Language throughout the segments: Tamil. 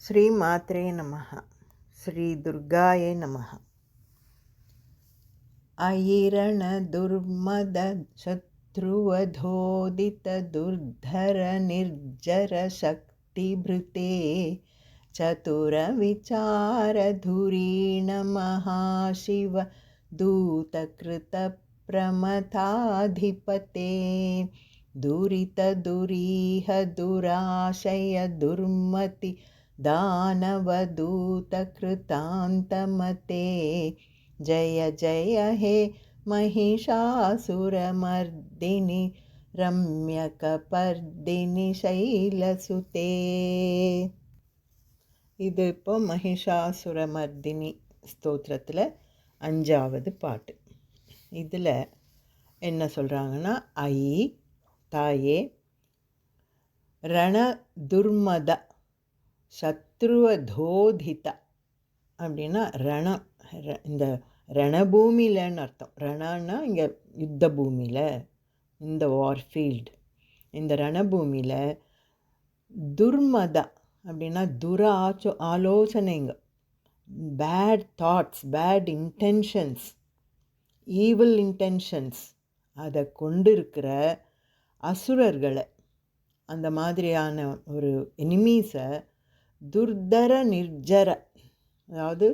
श्रीमात्रे नमः। श्रीदुर्गायै नमः। अयिरणदुर्मदशत्रुवधोदितदुर्धरनिर्जरशक्तिभृते चतुरविचारधुरीण महाशिव दूतकृतप्रमथाधिपते दुरितदुरीह दुराशय दुर्मति दानवदूतकृतान्तमते जय जय हे महिषासुरमर्दिनि रम्यकपर्दिनि शैलसुते. இது இப்போ மகிஷாசுரமர்தினி ஸ்தோத்திரத்தில் 5வது பாட்டு. இதில் என்ன சொல்கிறாங்கன்னா, ஐ தாயே, ரண துர்மத சத்ருவதோதித அப்படின்னா ரணம், இந்த ரணபூமியிலன்னு அர்த்தம். ரணன்னா இங்கே யுத்த பூமியில், இந்த வார்ஃபீல்டு, இந்த ரணபூமியில் துர்மத அப்படின்னா ஆலோசனைங்க, bad thoughts, bad intentions, evil intentions, அதை கொண்டு இருக்கிற அசுரர்களை, அந்த மாதிரியான ஒரு எனிமீஸை துர்தர நிர்ஜர, அதாவது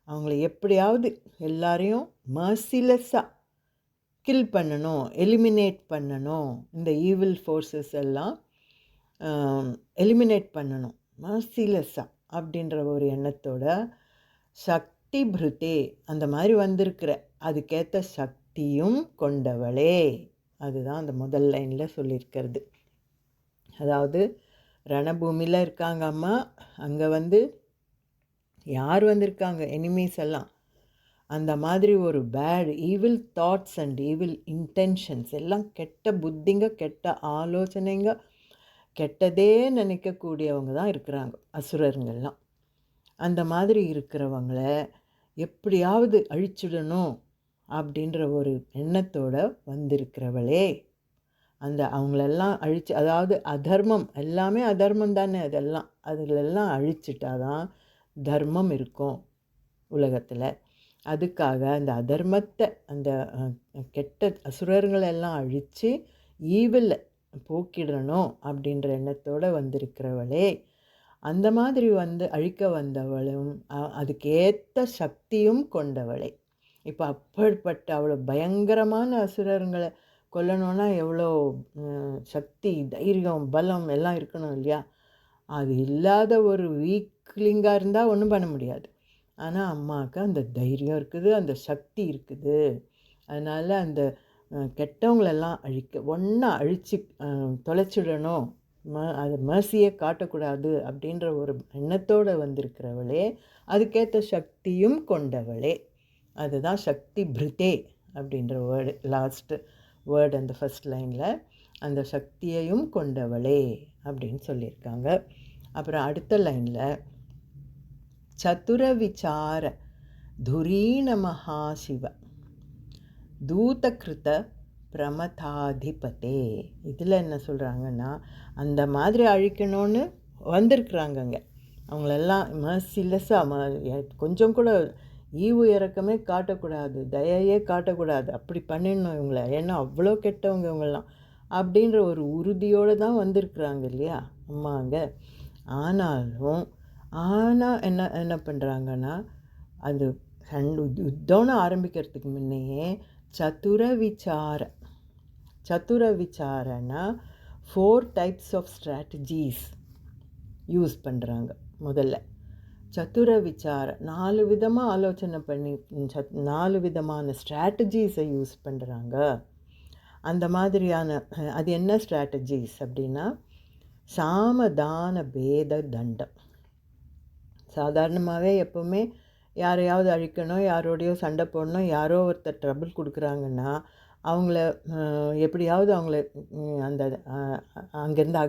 அவங்கள எப்படியாவது எல்லாரையும் மர்சிலெஸ்ஸாக கில் பண்ணணும், எலிமினேட் பண்ணணும், இந்த ஈவில் ஃபோர்ஸஸ் எல்லாம் எலிமினேட் பண்ணணும் மர்சிலெஸ்ஸாக அப்படின்ற ஒரு எண்ணத்தோட சக்தி பிருத்தே, அந்த மாதிரி வந்திருக்கிற அதுக்கேற்ற சக்தியும் கொண்டவளே. அதுதான் அந்த முதல் லைனில் சொல்லியிருக்கிறது. அதாவது ரணபூமியில் இருக்காங்க அம்மா, அங்கே யார் வந்திருக்காங்க, எனிமீஸ் எல்லாம், அந்த மாதிரி ஒரு bad evil thoughts and evil intentions எல்லாம், கெட்ட புத்திங்க, கெட்ட ஆலோசனைங்க, கெட்டதே நினைக்கக்கூடியவங்க தான் இருக்கிறாங்க அசுரருங்கள்லாம். அந்த மாதிரி இருக்கிறவங்கள எப்படியாவது அழிச்சிடணும் அப்படின்ற ஒரு எண்ணத்தோடு வந்திருக்கிறவளே. அவங்களெல்லாம் அழிச்சு, அதாவது அதர்மம், எல்லாமே அதர்மம் தானே, அதெல்லாம் அதிலெல்லாம் அழிச்சிட்டாதான் தர்மம் இருக்கும் உலகத்தில். அதுக்காக அந்த அதர்மத்தை, அந்த கெட்ட அசுரர்களெல்லாம் அழித்து ஈவில் போக்கிடணும் அப்படின்ற எண்ணத்தோடு வந்திருக்கிறவளே. அந்த மாதிரி அழிக்க வந்தவளும் அதுக்கேற்ற சக்தியும் கொண்டவளே. இப்போ அப்படிப்பட்ட அவ்வளோ பயங்கரமான அசுரர்களை கொல்லணுன்னா எவ்வளோ சக்தி, தைரியம், பலம் எல்லாம் இருக்கணும் இல்லையா? அது இல்லாத ஒரு வீக்லிங்காக இருந்தால் ஒன்றும் பண்ண முடியாது. ஆனால் அம்மாவுக்கு அந்த தைரியம் இருக்குது, அந்த சக்தி இருக்குது. அதனால் அந்த கெட்டவங்களெல்லாம் ஒன்றா அழித்து தொலைச்சிடணும், அது மர்சியை காட்டக்கூடாது அப்படின்ற ஒரு எண்ணத்தோடு வந்திருக்கிறவளே, அதுக்கேற்ற சக்தியும் கொண்டவளே. அதுதான் சக்தி பிருத்தே அப்படின்ற வேர்டு, லாஸ்ட்டு வேர்டு அந்த ஃபஸ்ட் லைனில், அந்த சக்தியையும் கொண்டவளே அப்படின்னு சொல்லியிருக்காங்க. அப்புறம் அடுத்த லைனில் சதுர விசார துரீண மகாசிவ தூதகிருத பிரமதாதிபதே. இதில் என்ன சொல்கிறாங்கன்னா, அந்த மாதிரி அழிக்கணும்னு வந்திருக்குறாங்கங்க. அவங்களெல்லாம் மர்சிலெஸ்ஸாக, கொஞ்சம் கூட ஈவு இறக்கமே காட்டக்கூடாது, தயையே காட்டக்கூடாது, அப்படி பண்ணிடணும் இவங்கள, ஏன்னா அவ்வளோ கெட்டவங்க இவங்கெல்லாம் அப்படின்ற ஒரு உறுதியோடு தான் வந்திருக்குறாங்க இல்லையா அம்மாங்க. ஆனாலும் என்ன பண்ணுறாங்கன்னா, அது யுத்தம்னு ஆரம்பிக்கிறதுக்கு முன்னையே சதுர விசாரன்னா 4 டைப்ஸ் ஆஃப் ஸ்ட்ராட்டஜிஸ் யூஸ் பண்ணுறாங்க. முதல்ல சதுர விசார, 4 விதமாக ஆலோசனை பண்ணி 4 விதமான ஸ்ட்ராட்டஜிஸை யூஸ் பண்ணுறாங்க. அந்த மாதிரியான, அது என்ன ஸ்ட்ராட்டஜிஸ் அப்படின்னா, சாமதான பேத தண்டம். சாதாரணமாகவே எப்போவுமே யாரையாவது அழிக்கணும், யாரோடையோ சண்டை போடணும், யாரோ ஒருத்தர் ட்ரபிள் கொடுக்குறாங்கன்னா அவங்கள எப்படியாவது அவங்கள அந்த அங்கேருந்து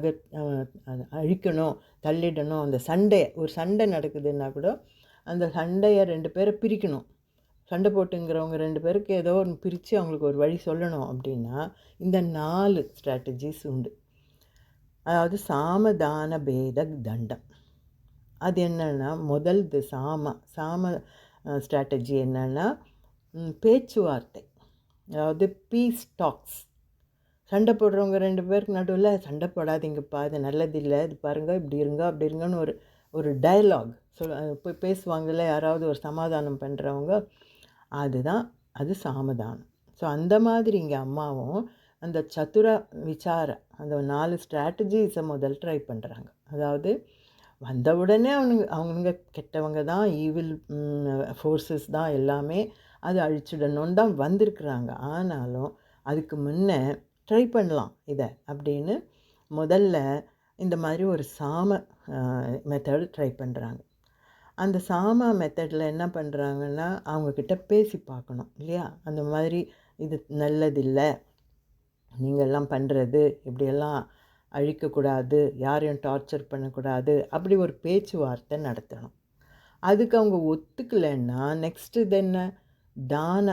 அழிக்கணும், தள்ளிடணும். அந்த ஒரு சண்டை நடக்குதுன்னா கூட அந்த சண்டையை 2 பேரை பிரிக்கணும். சண்டை போட்டுங்கிறவங்க 2 பேருக்கு ஏதோ ஒன்று பிரித்து அவங்களுக்கு ஒரு வழி சொல்லணும் அப்படின்னா இந்த 4 ஸ்ட்ராட்டஜிஸ் உண்டு. அதாவது சாமதான பேத தண்டம். அது என்னென்னா முதல்து சாம ஸ்ட்ராட்டஜி என்னென்னா பேச்சுவார்த்தை, அதாவது பீஸ் டாக்ஸ். சண்டை போடுறவங்க 2 பேருக்கு நடுவில் சண்டை போடாதீங்கப்பா, இது நல்லதில்லை, இது பாருங்கள், இப்படி இருங்க அப்படி இருங்கன்னு ஒரு ஒரு டயலாக் போய் பேசுவாங்கள்ல யாராவது ஒரு சமாதானம் பண்ணுறவங்க, அது சாமதானம். ஸோ அந்த மாதிரி இங்கே அம்மாவும் அந்த சதுர விசார அந்த 4 ஸ்ட்ராட்டஜிஸை முதல் ட்ரை பண்ணுறாங்க. அதாவது வந்த உடனே அவனுங்க கெட்டவங்க தான், ஈவில் ஃபோர்ஸஸ் தான் எல்லாமே, அது அழிச்சிடணுன்னு தான் வந்திருக்குறாங்க. ஆனாலும் அதுக்கு முன்னே ட்ரை பண்ணலாம் இதை அப்படின்னு முதல்ல இந்த மாதிரி ஒரு சாம மெத்தட் ட்ரை பண்ணுறாங்க. அந்த சாம மெத்தடில் என்ன பண்ணுறாங்கன்னா, அவங்கக்கிட்ட பேசி பார்க்கணும் இல்லையா, அந்த மாதிரி இது நல்லதில்லை, நீங்கள்லாம் பண்ணுறது இப்படியெல்லாம் அழிக்கக்கூடாது, யாரையும் டார்ச்சர் பண்ணக்கூடாது, அப்படி ஒரு பேச்சுவார்த்தை நடத்தணும். அதுக்கு அவங்க ஒத்துக்கலைன்னா நெக்ஸ்ட்டு இது என்ன, தான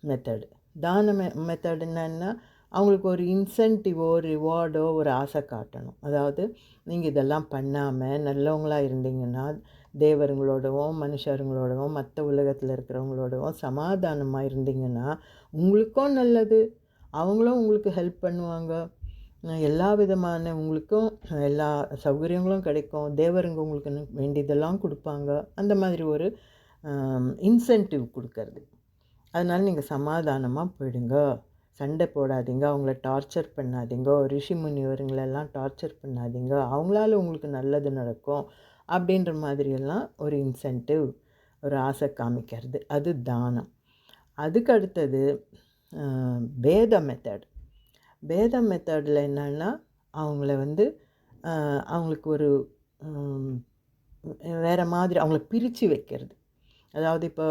மெத்தடு. தான மெத்தட் என்னன்னா, அவங்களுக்கு ஒரு இன்சென்டிவோ ரிவார்டோ ஒரு ஆசை காட்டணும். அதாவது நீங்கள் இதெல்லாம் பண்ணாமல் நல்லவங்களாக இருந்தீங்கன்னா தேவருங்களோடவும் மனுஷருங்களோடவும் மற்ற உலகத்தில் இருக்கிறவங்களோடவும் சமாதானமாக இருந்தீங்கன்னா உங்களுக்கும் நல்லது, அவங்களும் உங்களுக்கு ஹெல்ப் பண்ணுவாங்க, எல்லா விதமான உங்களுக்கும் எல்லா சௌகரியங்களும் கிடைக்கும், தேவருங்க உங்களுக்கு வேண்டியதெல்லாம் கொடுப்பாங்க. அந்த மாதிரி ஒரு இன்சென்டிவ் கொடுக்கறது. அதனால் நீங்கள் சமாதானமாக போயிடுங்க, சண்டை போடாதீங்க, அவங்கள டார்ச்சர் பண்ணாதீங்க, ரிஷி முனிவருங்களெல்லாம் டார்ச்சர் பண்ணாதீங்க, அவங்களால உங்களுக்கு நல்லது நடக்கும் அப்படின்ற மாதிரியெல்லாம் ஒரு இன்சென்டிவ், ஒரு ஆசை காமிக்கிறது, அது தானம். அதுக்கு அடுத்தது பேத மெத்தட். பேத மெத்தடில் என்னென்னா அவங்கள அவங்களுக்கு ஒரு வேறு மாதிரி அவங்கள பிரித்து வைக்கிறது. அதாவது இப்போ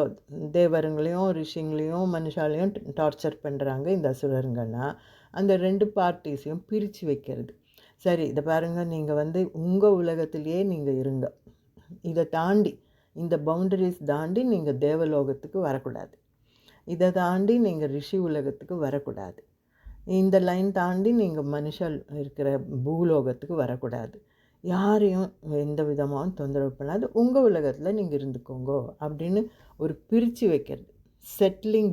தேவருங்களையும் ரிஷிங்களையும் மனுஷாலையும் டார்ச்சர் பண்ணுறாங்க இந்த அசுரருங்கன்னா, அந்த 2 பார்ட்டிஸையும் பிரித்து வைக்கிறது. சரி, இதை பாருங்கள், நீங்கள் உங்கள் உலகத்திலேயே நீங்கள் இருங்க, இதை தாண்டி இந்த பவுண்டரிஸ் தாண்டி நீங்கள் தேவலோகத்துக்கு வரக்கூடாது, இதை தாண்டி நீங்கள் ரிஷி உலகத்துக்கு வரக்கூடாது, இந்த லைன் தாண்டி நீங்கள் மனுஷல் இருக்கிற பூலோகத்துக்கு வரக்கூடாது, யாரையும் எந்த விதமாகவும் தொந்தரவு பண்ணாது, உங்கள் உலகத்தில் நீங்கள் இருந்துக்கோங்க அப்படின்னு ஒரு பிரித்து வைக்கிறது. Setting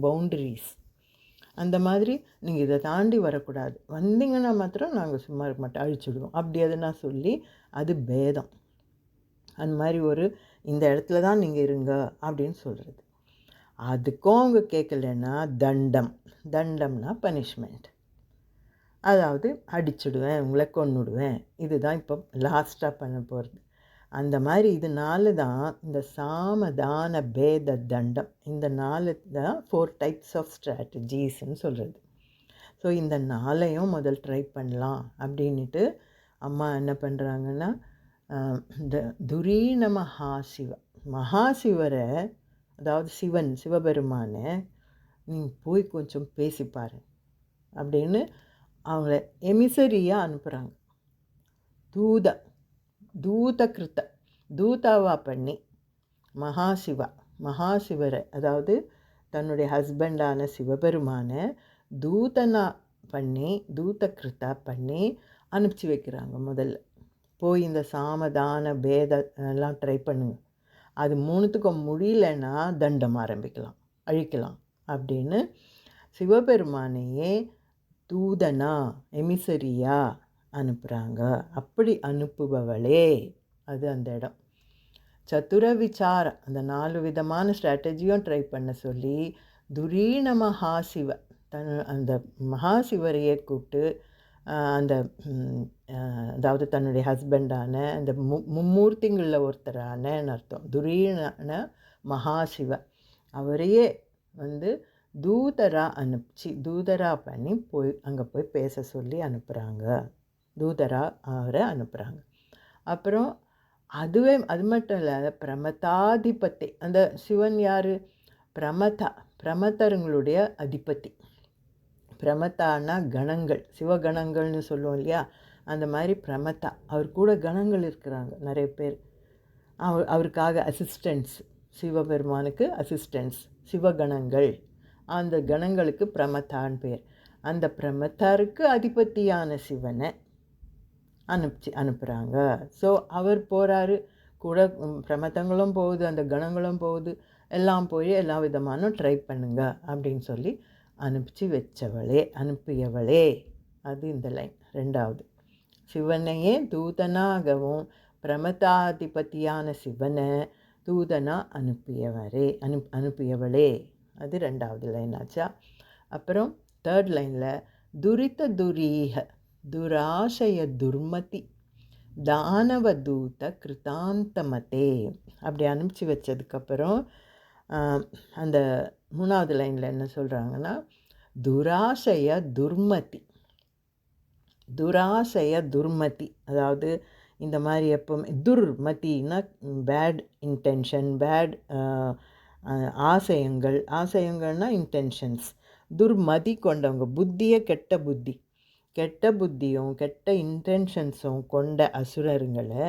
boundaries. அந்த மாதிரி நீங்கள் இதை தாண்டி வரக்கூடாது, வந்தீங்கன்னா மாத்திரம் நாங்கள் சும்மா இருக்க மாட்டோம், அழிச்சுடுவோம், அப்படி எதுனா சொல்லி அது பேதம். அந்த மாதிரி ஒரு இந்த இடத்துல தான் நீங்கள் இருங்க அப்படின்னு சொல்கிறது. அதுக்கும் அவங்க கேட்கலன்னா தண்டம்னா பனிஷ்மெண்ட், அதாவது அடிச்சுடுவேன், உங்களை கொன்னுடுவேன், இதுதான் இப்போ லாஸ்ட்டாக பண்ண போகிறது. அந்த மாதிரி இதனால தான் இந்த சாமதான பேத தண்டம், இந்த 4 தான் 4 டைப்ஸ் ஆஃப் ஸ்ட்ராட்டஜிஸ்ன்னு சொல்கிறது. ஸோ இந்த 4ஐயும் முதல் ட்ரை பண்ணலாம் அப்படின்ட்டு அம்மா என்ன பண்ணுறாங்கன்னா, இந்த துரீன மகாசிவரை அதாவது சிவபெருமானை நீங்கள் போய் கொஞ்சம் பேசிப்பார் அப்படின்னு அவங்கள எமிசரியாக அனுப்புகிறாங்க. தூதாவாக பண்ணி மகாசிவரை, அதாவது தன்னுடைய ஹஸ்பண்டான சிவபெருமானை தூதகிருத்தா பண்ணி அனுப்பிச்சி வைக்கிறாங்க. முதல்ல போய் இந்த சாமதான பேத எல்லாம் ட்ரை பண்ணுங்க, அது 3த்துக்கும் முடியலன்னா தண்டம் ஆரம்பிக்கலாம், அழிக்கலாம் அப்படின்னு சிவபெருமானையே தூதனா எமிசரியா அனுப்புகிறாங்க. அப்படி அனுப்புபவளே அது அந்த இடம். சதுர விசார அந்த 4 விதமான ஸ்ட்ராட்டஜியும் ட்ரை பண்ண சொல்லி துரீன மகாசிவ அந்த மகாசிவரையே கூப்பிட்டு அந்த அதாவது தன்னுடைய ஹஸ்பண்டான அந்த மும்மூர்த்திங்களில் ஒருத்தரானன்னு அர்த்தம், துரீன மகாசிவ அவரையே தூதரா பண்ணி அங்கே போய் பேச சொல்லி அனுப்புகிறாங்க. அவரை அனுப்புகிறாங்க. அப்புறம் அது மட்டும் இல்லை, பிரமதாதிபதி, அந்த சிவன் யார், பிரமதருங்களுடைய அதிபதி. பிரமதானா கணங்கள், சிவகணங்கள்னு சொல்லுவோம் இல்லையா, அந்த மாதிரி பிரமதா, அவர் கூட கணங்கள் இருக்கிறாங்க நிறைய பேர், அவருக்காக அசிஸ்டன்ஸ், சிவபெருமானுக்கு அசிஸ்டன்ஸ் சிவகணங்கள், அந்த கணங்களுக்கு பிரமதான் பேர். அந்த பிரமத்தாருக்கு அதிபதியான சிவனை அனுப்புகிறாங்க. ஸோ அவர் போகிறாரு கூட, பிரமதங்களும் போகுது, அந்த கணங்களும் போகுது, எல்லாம் போய் எல்லா விதமான ட்ரை பண்ணுங்க அப்படின்னு சொல்லி அனுப்பியவளே. அது இந்த லைன் ரெண்டாவது. சிவனையே தூதனாகவும் பிரமதாதிபதியான சிவனை தூதனா அனுப்பியவளே. அது ரெண்டாவது லைன் ஆச்சா. அப்புறம் தேர்ட் லைனில் துரித துரீக துராசய துர்மதி தானவதூத கிருதாந்தமதே அப்படி அனுப்பிச்சி வச்சதுக்கப்புறம் அந்த மூணாவது லைனில் என்ன சொல்கிறாங்கன்னா, துராசய துர்மதி, அதாவது இந்த மாதிரி எப்போவுமே துர்மதினா பேட் இன்டென்ஷன், பேட் ஆசைங்கள்னால் இன்டென்ஷன்ஸ். துர்மதி கொண்டவங்க, புத்தியை கெட்ட புத்தியும் கெட்ட இன்டென்ஷன்ஸும் கொண்ட அசுரர்களை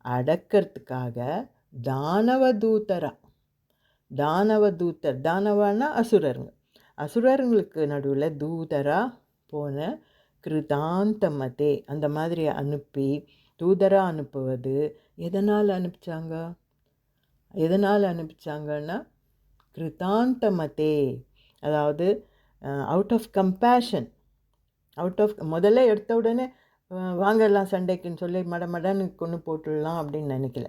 அடக்கிறதுக்காக தானவானா அசுரர்களுக்கு நடுவில் தூதரா போன கிருதாந்தமதே அந்த மாதிரி தூதராக அனுப்புவது எதனால் அனுப்பிச்சாங்கன்னா கிருதாந்தமதே, அதாவது அவுட் ஆஃப் கம்பேஷன், முதல்ல எடுத்த உடனே வாங்கலாம் சண்டைக்குன்னு சொல்லி மடன்னு கொண்டு போட்டுடலாம் அப்படின்னு நினைக்கல.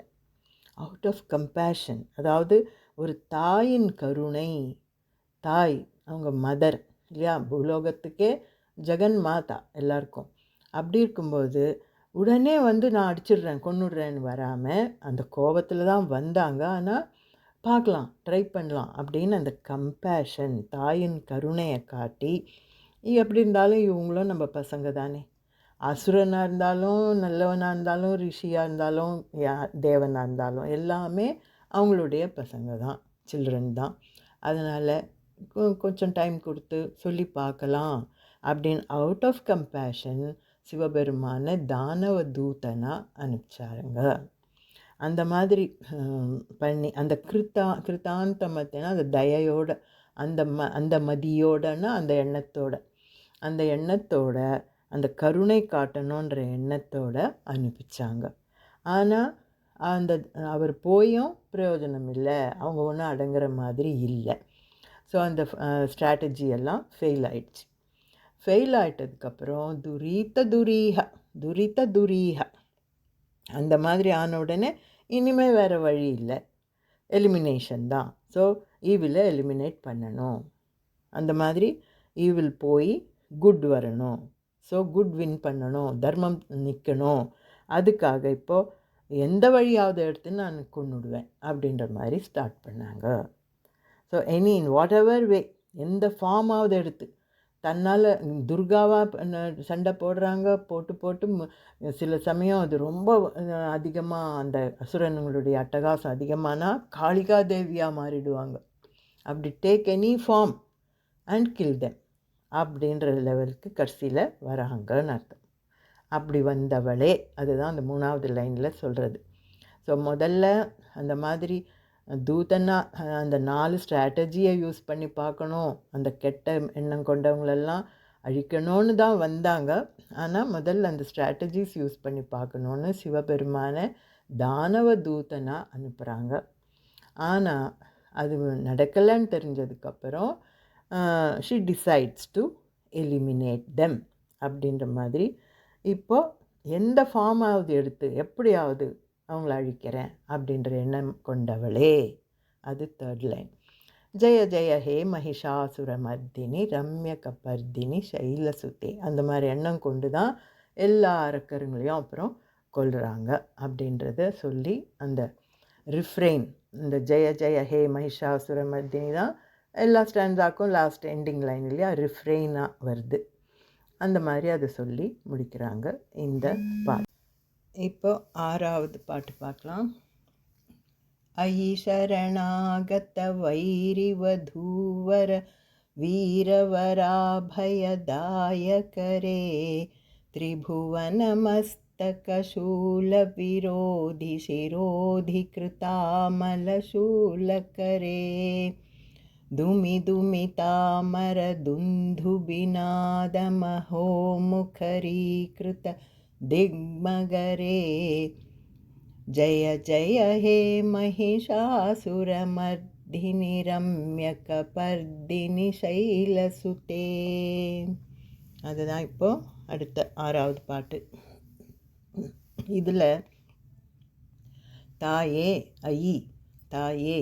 அவுட் ஆஃப் கம்பேஷன், அதாவது ஒரு தாயின் கருணை. தாய் அவங்க மதர் இல்லையா, பூலோகத்துக்கே ஜெகன் மாதா எல்லாருக்கும். அப்படி இருக்கும்போது உடனே நான் அடிச்சிடுறேன் கொன்னுடுறேன்னு வராமல் அந்த கோபத்தில் தான் வந்தாங்க. ஆனால் பார்க்கலாம், ட்ரை பண்ணலாம் அப்படின்னு அந்த கம்பேஷன், தாயின் கருணையை காட்டி, எப்படி இருந்தாலும் இவங்களும் நம்ம பசங்க தானே, அசுரனாக இருந்தாலும் நல்லவனாக இருந்தாலும் ரிஷியாக இருந்தாலும் தேவனாக இருந்தாலும் எல்லாமே அவங்களுடைய பசங்க தான், சில்ட்ரன் தான். அதனால் கொஞ்சம் டைம் கொடுத்து சொல்லி பார்க்கலாம் அப்படின்னு அவுட் ஆஃப் கம்பேஷன் சிவபெருமான தானவ தூதனாக அனுப்பிச்சாருங்க. அந்த மாதிரி பண்ணி அந்த கிருத்தாந்தமத்தினா அந்த தயையோட, அந்த மதியோடனா அந்த எண்ணத்தோட அந்த கருணை காட்டணுன்ற எண்ணத்தோட அனுப்பிச்சாங்க. ஆனால் அவர் போயும் பிரயோஜனம் இல்லை, அவங்க ஒன்றும் அடங்குற மாதிரி இல்லை. ஸோ அந்த ஸ்ட்ராட்டஜி எல்லாம் ஃபெயில் ஆகிட்டதுக்கப்புறம் துரித துரீக அந்த மாதிரி ஆன உடனே இனிமேல் வேறு வழி இல்லை, எலிமினேஷன் தான். ஸோ ஈவிலை எலிமினேட் பண்ணணும், அந்த மாதிரி ஈவில் போய் குட் வரணும். ஸோ குட் வின் பண்ணணும், தர்மம் நிற்கணும். அதுக்காக இப்போது எந்த வழியாவது எடுத்து நான் கொண்டுடுவேன் அப்படின்ற மாதிரி ஸ்டார்ட் பண்ணாங்க. ஸோ இன் வாட் எவர் வே, எந்த ஃபார்மாவது எடுத்து தன்னால் துர்காவாக சண்டை போடுறாங்க, போட்டு சில சமயம் அது ரொம்ப அதிகமாக அந்த அசுரனுங்களுடைய அட்டகாசம் அதிகமானால் காளிகா தேவியாக மாறிடுவாங்க. அப்படி take any form and kill them அப்படின்ற லெவலுக்கு கடைசியில் வராங்கன்னு அர்த்தம். அப்படி வந்தவளே, அதுதான் அந்த மூணாவது லைனில் சொல்கிறது. ஸோ முதல்ல அந்த மாதிரி தூதனா அந்த 4 ஸ்ட்ராட்டஜியை யூஸ் பண்ணி பார்க்கணும், அந்த கெட்ட எண்ணம் கொண்டவங்களெல்லாம் அழிக்கணும்னு தான் வந்தாங்க. ஆனால் முதல்ல அந்த ஸ்ட்ராட்டஜிஸ் யூஸ் பண்ணி பார்க்கணுன்னு சிவபெருமான தானவ தூதனாக அனுப்புகிறாங்க. ஆனால் அது நடக்கலைன்னு தெரிஞ்சதுக்கப்புறம் she decides to eliminate them அப்படின்ற மாதிரி இப்போது எந்த ஃபார்மாவது எடுத்து எப்படியாவது அவங்கள அழிக்கிறேன் அப்படின்ற எண்ணம் கொண்டவளே. அது தேர்ட் லைன். ஜெய ஜெய ஹே மகிஷாசுரமர்தினி ரம்ய கபர்தினி சைலசுதே, அந்த மாதிரி எண்ணம் கொண்டு தான் எல்லா அரக்கருங்களையும் அப்புறம் கொல்கிறாங்க அப்படின்றத சொல்லி அந்த ரிஃப்ரெயின், இந்த ஜெய ஜெய ஹே மகிஷாசுரமர்தினி தான் எல்லா ஸ்டாண்ட்ஸாக்கும் லாஸ்ட் எண்டிங் லைன் இல்லையா, ரிஃப்ரெயினாக வருது. அந்த மாதிரி அதை சொல்லி முடிக்கிறாங்க இந்த பாட்டு. இப்போ 6வது பாட்டு பார்க்கலாம். ஐ சரணாகத வைரிவதூவர வீரவராபயதாயகரே திரிபுவனமஸ்தகசூலவிரோதி சிரோதி கிருதாமலசூலகரே துமிதுமிதாமரதுந்துபிநாதமஹோ முகரீகிருத दिग्मगरे जय जय हे महिषासुरमर्दिनि रम्यकपर्दिनि शैलसुते. அதுதான் இப்போது அடுத்த 6வது பாட்டு. இதில் தாயே ஐ தாயே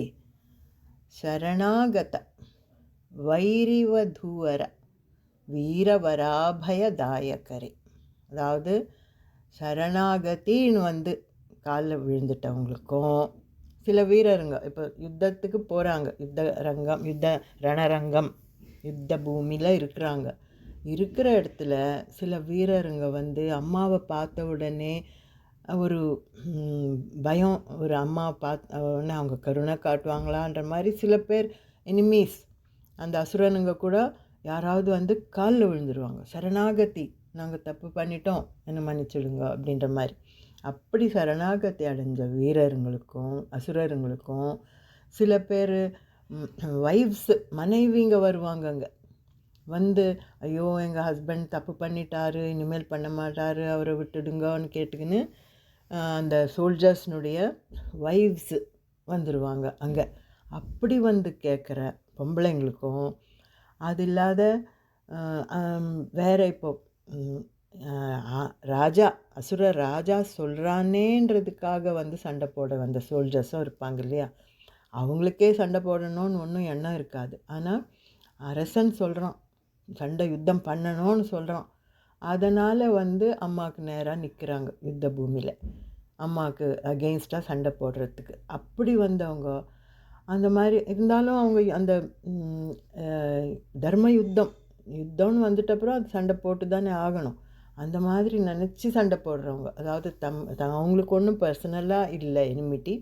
ಶರಣಾಗತ வைரிவதூவர வீரவராபயதாயகரே, அதாவது சரணாகத்தின்னு காலில் விழுந்துட்டவங்களுக்கும் சில வீரருங்க இப்போ யுத்தத்துக்கு போகிறாங்க, ரணரங்கம் யுத்த பூமியில் இருக்கிற இடத்துல சில வீரருங்க அம்மாவை பார்த்த உடனே ஒரு பயம், ஒரு அம்மாவை பார்த்த உடனே அவங்க கருணை காட்டுவாங்களான்ற மாதிரி சில பேர் எனிமீஸ் அந்த அசுரனுங்க கூட யாராவது காலில் விழுந்துருவாங்க. சரணாகதி, நாங்கள் தப்பு பண்ணிட்டோம், என்ன மன்னிச்சிடுங்க அப்படின்ற மாதிரி. அப்படி சரணாகதி அடைஞ்ச வீரருங்களுக்கும் அசுரருங்களுக்கும் சில பேர் வைஃப்ஸ் மனைவிங்க வருவாங்கங்க. ஐயோ எங்கள் ஹஸ்பண்ட் தப்பு பண்ணிட்டாரு, இனிமேல் பண்ண மாட்டார், அவரை விட்டுடுங்கன்னு கேட்டுக்கின்னு அந்த சோல்ஜர்ஸ்னுடைய வைஃப்ஸு வந்துடுவாங்க அங்கே. அப்படி கேட்குற பொம்பளைங்களுக்கும் அது இல்லாத வேறு இப்போ ராஜா அசுர ராஜா சொல்கிறானேன்றதுக்காக சண்டை போட வந்த சோல்ஜர்ஸும் இருப்பாங்க இல்லையா. அவங்களுக்கே சண்டை போடணும்னு ஒன்றும் எண்ணம் இருக்காது. ஆனால் அரசன் சொல்கிறான், சண்டை யுத்தம் பண்ணணும்னு சொல்கிறான். அதனால் அம்மாவுக்கு நேராக நிற்கிறாங்க யுத்த பூமியில், அம்மாவுக்கு அகெயின்ஸ்டாக சண்டை போடுறதுக்கு. அப்படி அவங்க அந்த மாதிரி இருந்தாலும் அவங்க அந்த தர்ம யுத்தம்னு வந்துட்டப்புறம் அது சண்டை போட்டு தானே ஆகணும். அந்த மாதிரி நினச்சி சண்டை போடுறவங்க, அதாவது அவங்களுக்கு ஒன்றும் பர்சனலாக இல்லை எனிமிட்டி,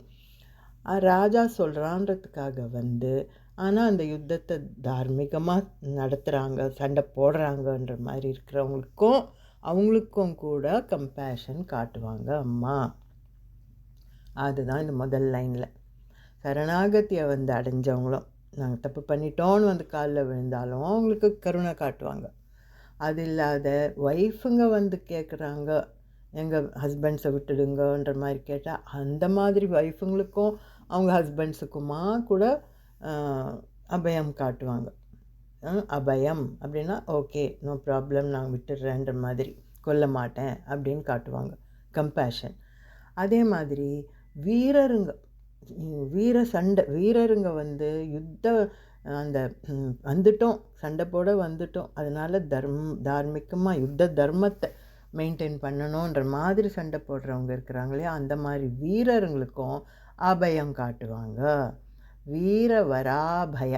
ராஜா சொல்கிறான்றதுக்காக ஆனால் அந்த யுத்தத்தை தார்மீகமாக நடத்துகிறாங்க, சண்டை போடுறாங்கன்ற மாதிரி இருக்கிறவங்களுக்கும் அவங்களுக்கும் கூட கம்பேஷன் காட்டுவாங்க அம்மா. அதுதான் இந்த முதல் லைனில். சரணாகதியை அடைஞ்சவங்களும் நாங்கள் தப்பு பண்ணிட்டோன்னு காலில் விழுந்தாலும் அவங்களுக்கு கருணை காட்டுவாங்க. அது இல்லாத ஒய்ஃபுங்க கேட்குறாங்க, எங்கள் ஹஸ்பண்ட்ஸை விட்டுடுங்கன்ற மாதிரி கேட்டால் அந்த மாதிரி ஒய்ஃபுங்களுக்கும் அவங்க ஹஸ்பண்ட்ஸுக்குமா கூட அபயம் காட்டுவாங்க. அபயம் அப்படின்னா ஓகே, நோ ப்ராப்ளம், நான் விட்டுடுறேன்ற மாதிரி, கொல்ல மாட்டேன் அப்படின்னு காட்டுவாங்க, கம்பேஷன். அதே மாதிரி வீரருங்க வீரருங்க யுத்த அந்த வந்துட்டோம், சண்டை போட வந்துட்டோம், அதனால் தார்மீகமாக யுத்த தர்மத்தை மெயின்டைன் பண்ணணுன்ற மாதிரி சண்டை போடுறவங்க இருக்கிறாங்க இல்லையா. அந்த மாதிரி வீரருங்களுக்கும் அபயம் காட்டுவாங்க. வீர வராபய,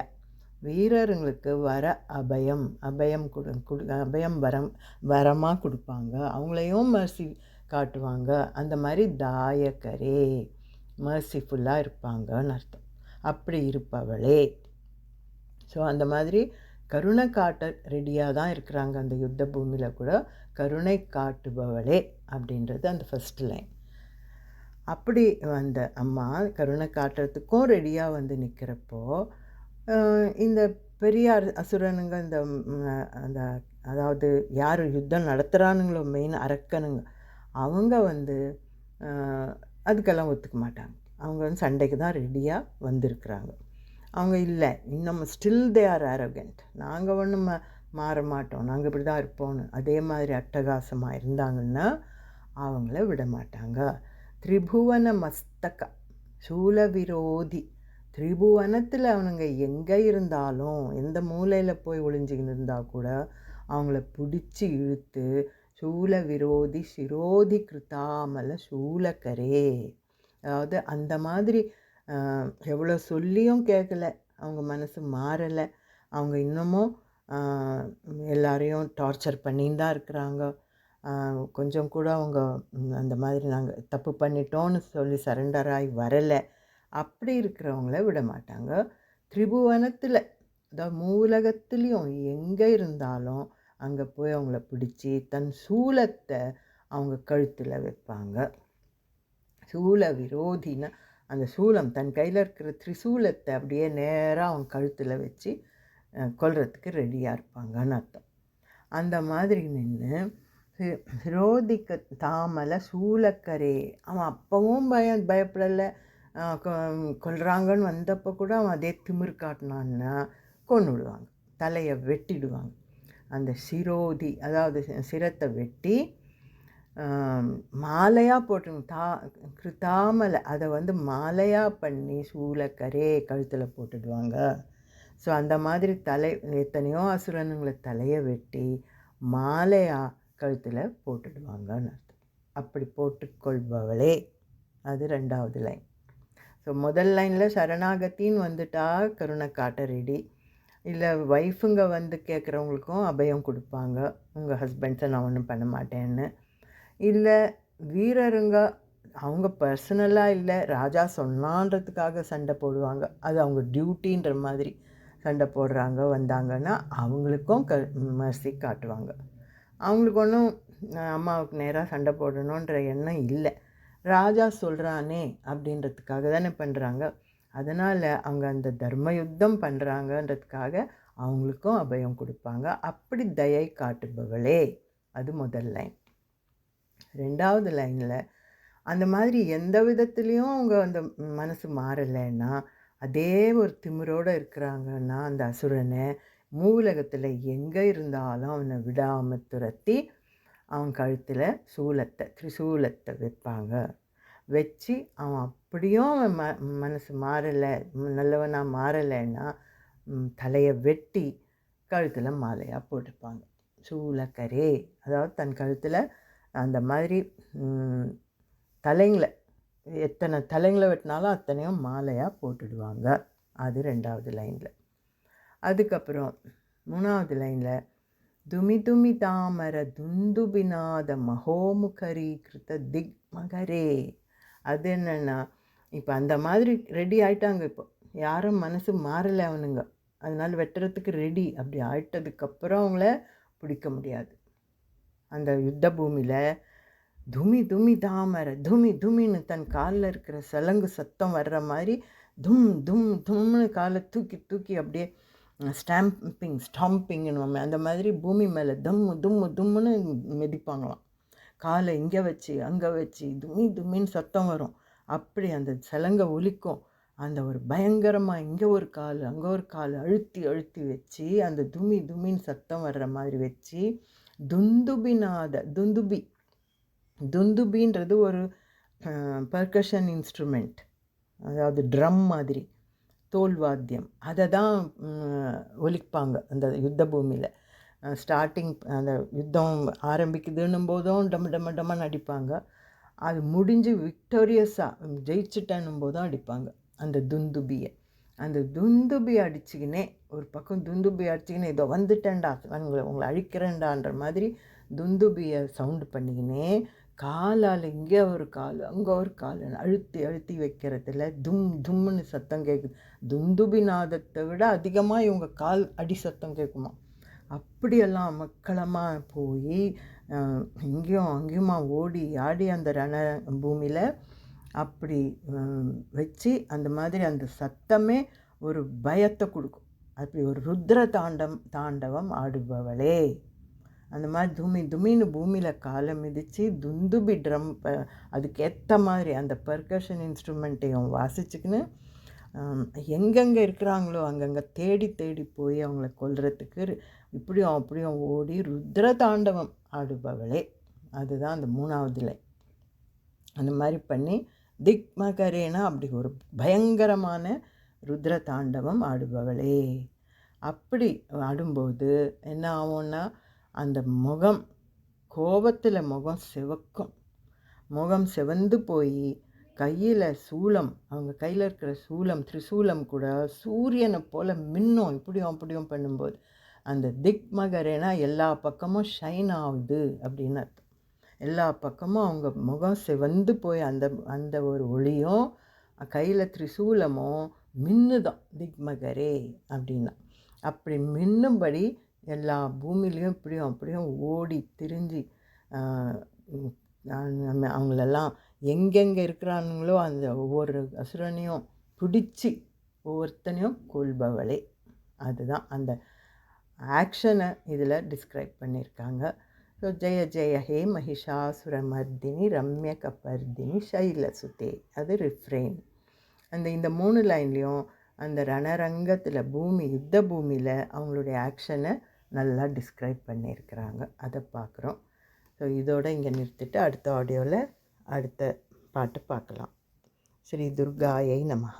வீரருங்களுக்கு வர அபயம் அபயம் வரமாக கொடுப்பாங்க, அவங்களையும் மர்சி காட்டுவாங்க. அந்த மாதிரி தாயகரே, மர்சிஃபுல்லாக இருப்பாங்கன்னு அர்த்தம். அப்படி இருப்பவளே. ஸோ அந்த மாதிரி கருணை காட்ட ரெடியாக தான் இருக்கிறாங்க அந்த யுத்த பூமியில் கூட. கருணை காட்டுபவளே அப்படின்றது அந்த ஃபஸ்ட்டு லைன். அப்படி அம்மா கருணை காட்டுறதுக்கும் ரெடியாக நிற்கிறப்போ இந்த பெரிய அசுரனுங்க, இந்த அந்த அதாவது யார் யுத்தம் நடத்துகிறானுங்களோ மெயின் அரக்கனுங்க, அவங்க அதுக்கெல்லாம் ஒத்துக்க மாட்டாங்க. அவங்க சண்டைக்கு தான் ரெடியாக வந்திருக்கிறாங்க. அவங்க இல்லை, இன்னும் ஸ்டில் தே ஆர் அரகண்ட், நாங்கள் ஒன்றும் மாற மாட்டோம், நாங்கள் இப்படி தான் இருப்போம்னு அதே மாதிரி அட்டகாசமாக இருந்தாங்கன்னா அவங்கள விட மாட்டாங்க. திரிபுவன மஸ்தக சூல விரோதி, திரிபுவனத்தில் அவனுங்க எங்கே இருந்தாலும் எந்த மூலையில் போய் ஒளிஞ்சிக்கின்னு இருந்தால் கூட அவங்கள பிடிச்சி இழுத்து சூல விரோதி சிரோதி கிருத்தாமல சூலக்கரே, அதாவது அந்த மாதிரி எவ்வளோ சொல்லியும் கேட்கல, அவங்க மனசு மாறலை, அவங்க இன்னமும் எல்லாரையும் டார்ச்சர் பண்ணின்னு தான் இருக்கிறாங்க. கொஞ்சம் கூட அவங்க அந்த மாதிரி நாங்கள் தப்பு பண்ணிட்டோன்னு சொல்லி சரண்டராகி வரலை. அப்படி இருக்கிறவங்கள விட மாட்டாங்க. திரிபுவனத்தில், அதாவது மூலகத்துலேயும் எங்கே இருந்தாலும் அங்கே போய் அவங்கள பிடிச்சி தன் சூலத்தை அவங்க கழுத்தில் வைப்பாங்க. சூல விரோதினா அந்த சூலம், தன் கையில் இருக்கிற திரிசூலத்தை அப்படியே நேராக அவங்க கழுத்தில் வச்சு கொல்றதுக்கு ரெடியாக இருப்பாங்கன்னு அர்த்தம். அந்த மாதிரி நின்று சிரோதிக்க தாமலை சூலக்கரே. அவன் அப்பவும் பயப்படலை. கொல்றாங்கன்னு வந்தப்போ கூட அவன் அதே திமிர் காட்டினான்னா கொன்று விடுவாங்க, தலையை வெட்டிடுவாங்க. அந்த சிரோதி அதாவது சிரத்தை வெட்டி மாலையாக போட்டுருங்க. கிருத்தாமலை அதை மாலையாக பண்ணி சூலக்கரே கழுத்தில் போட்டுடுவாங்க. ஸோ அந்த மாதிரி எத்தனையோ அசுரனுங்களை தலையை வெட்டி மாலையாக கழுத்தில் போட்டுடுவாங்கன்னு அர்த்தம். அப்படி போட்டுக்கொள்பவளே, அது 2வது லைன். ஸோ முதல் லைனில் சரணாகத்தின்னு வந்துட்டா கருணை காட்ட ரெடி. இல்லை ஒய்ஃபுங்க கேட்குறவங்களுக்கும் அபயம் கொடுப்பாங்க, உங்கள் ஹஸ்பண்ட்ஸை நான் ஒன்றும் பண்ண மாட்டேன்னு. இல்லை வீரருங்க அவங்க பர்சனலாக இல்லை, ராஜா சொன்னான்றதுக்காக சண்டை போடுவாங்க, அது அவங்க டியூட்டின்ற மாதிரி சண்டை போடுறாங்க வந்தாங்கன்னா அவங்களுக்கும் மர்சி காட்டுவாங்க. அவங்களுக்கு ஒன்றும் அம்மாவுக்கு நேராக சண்டை போடணுன்ற எண்ணம் இல்லை, ராஜா சொல்கிறானே அப்படின்றதுக்காக தானே பண்ணுறாங்க. அதனால் அவங்க அந்த தர்ம யுத்தம் பண்ணுறாங்கன்றதுக்காக அவங்களுக்கும் அபயம் கொடுப்பாங்க. அப்படி தயை காட்டுபவளே, அது முதல் லைன். 2வது லைனில் அந்த மாதிரி எந்த விதத்துலேயும் அவங்க அந்த மனசு மாறலைன்னா, அதே ஒரு திமிரோடு இருக்கிறாங்கன்னா அந்த அசுரனை மூலகத்தில் எங்கே இருந்தாலும் அவனை விடாமல் துரத்தி அவன் கழுத்தில் திரிசூலத்தை வைப்பாங்க. வச்சு அவன் அப்படியும் அவன் மனசு மாறலை, நல்லவனாக மாறலைன்னா தலையை வெட்டி கழுத்தில் மாலையாக போட்டுப்பாங்க. சூலக்கரே அதாவது தன் கழுத்தில் அந்த மாதிரி தலைங்களை எத்தனை தலைங்களை வெட்டினாலும் அத்தனையும் மாலையாக போட்டுடுவாங்க. அது 2வது லைனில். அதுக்கப்புறம் 3வது லைனில் துமி துமி தாமர துந்துபிநாத மகோமுகரி கிருத்த திக்மகரே. அது என்னென்னா, இப்போ அந்த மாதிரி ரெடி ஆகிட்டாங்க. இப்போ யாரும் மனசு மாறலை அவனுங்க, அதனால் வெட்டுறதுக்கு ரெடி. அப்படி ஆயிட்டதுக்கப்புறம் அவங்கள பிடிக்க முடியாது. அந்த யுத்த பூமியில் துமி துமி தாமரை துமி துமின்னு தன் காலில் இருக்கிற சலங்கு சத்தம் வர்ற மாதிரி தும் தும் தும்னு காலை தூக்கி தூக்கி அப்படியே ஸ்டாம்பிங்னு அந்த மாதிரி பூமி மேலே தும்மு தும்முன்னு மிதிப்பாங்களாம். காலை இங்கே வச்சு அங்கே வச்சு துமி துமின்னு சத்தம் வரும். அப்படி அந்த சலங்கை ஒலிக்கும். அந்த ஒரு பயங்கரமாக இங்கே ஒரு கால் அங்கே ஒரு கால் அழுத்தி அழுத்தி வச்சு அந்த துமி துமின்னு சத்தம் வர்ற மாதிரி வச்சு துந்துபின்றது ஒரு பர்கஷன் இன்ஸ்ட்ருமெண்ட், அதாவது ட்ரம் மாதிரி தோல் வாத்தியம். அதை தான் ஒலிப்பாங்க அந்த யுத்த பூமியில். ஸ்டார்டிங் அந்த யுத்தம் ஆரம்பிக்குதுன்னும் போதும் டம்மன்னு அடிப்பாங்க. அது முடிஞ்சு விக்டோரியஸாக ஜெயிச்சுட்டேன்னும் போதும் அடிப்பாங்க அந்த துந்துபியை. அந்த துந்துபி அடிச்சுக்கினே ஒரு பக்கம் துந்துபி அடிச்சுக்கினே இதோ வந்துட்டேன்டா உங்களை அழிக்கிறேன்டான்ற மாதிரி துந்துபியை சவுண்டு பண்ணிக்கினே காலால் இங்கே ஒரு கால் அங்கே ஒரு கால் அழுத்தி அழுத்தி வைக்கிறதுல தும்முன்னு சத்தம் கேட்குது. துந்துபி நாதத்தை விட அதிகமாக இவங்க கால் அடி சத்தம் கேட்குமா. அப்படியெல்லாம் மக்களமாக போய் இங்கேயும் அங்கேயுமா ஓடி ஆடி அந்த ரண பூமியில் அப்படி வச்சு அந்த மாதிரி அந்த சத்தமே ஒரு பயத்தை கொடுக்கும். அப்படி ஒரு ருத்ர தாண்டவம் ஆடுபவளே. அந்த மாதிரி துமின்னு பூமியில் காலை மிதித்து துந்துபி ட்ரம் அதுக்கேற்ற மாதிரி அந்த பர்கஷன் இன்ஸ்ட்ருமெண்ட்டையும் வாசிச்சுக்கின்னு எங்கெங்கே இருக்கிறாங்களோ அங்கங்கே தேடி தேடி போய் அவங்கள கொல்றதுக்கு இப்படியும் அப்படியும் ஓடி ருத்ர தாண்டவம் ஆடுபவளே. அதுதான் அந்த 3வது லைன். அந்த மாதிரி பண்ணி திக்மகரேனா அப்படி ஒரு பயங்கரமான ருத்ர தாண்டவம் ஆடுபவளே. அப்படி ஆடும்போது என்ன ஆகும்னா, அந்த முகம் கோபத்தில் முகம் சிவக்கும். முகம் சிவந்து போய் கையில் சூலம், அவங்க கையில் இருக்கிற திரிசூலம் கூட சூரியனை போல் மின்னும். இப்படியும் அப்படியும் பண்ணும்போது அந்த திக்மகரேனா எல்லா பக்கமும் ஷைன் ஆகுது அப்படின்னு அர்த்தம். எல்லா பக்கமும் அவங்க முகம் சிவந்து போய் அந்த ஒரு ஒளியும் கையில் திரிசூலமும் மின்னுதான் திக்மகரே அப்படின்னா. அப்படி மின்னும்படி எல்லா பூமியிலையும் இப்படியும் அப்படியும் ஓடி திரிஞ்சு அவங்களெல்லாம் எங்கெங்கே இருக்கிறானுங்களோ அந்த ஒவ்வொரு அசுரனையும் பிடிச்சி ஒவ்வொருத்தனையும் கொள்பவளே. அதுதான் அந்த ஆக்ஷனை இதில் டிஸ்கிரைப் பண்ணியிருக்காங்க. ஸோ ஜெய ஜெய ஹே மகிஷாசுரமர்தினி ரம்யகபர்தினி சைலசுதே, அது ரிஃப்ரெயின். இந்த 3 லைன்லேயும் அந்த ரணரங்கத்தில் யுத்த பூமியில் அவங்களுடைய ஆக்ஷனை நல்லா டிஸ்கிரைப் பண்ணியிருக்கிறாங்க. அதை பார்க்குறோம். ஸோ இதோடு இங்கே நிறுத்திட்டு அடுத்த ஆடியோவில் அடுத்த பாட்டு பார்க்கலாம். ஸ்ரீ துர்காயை நமஹ.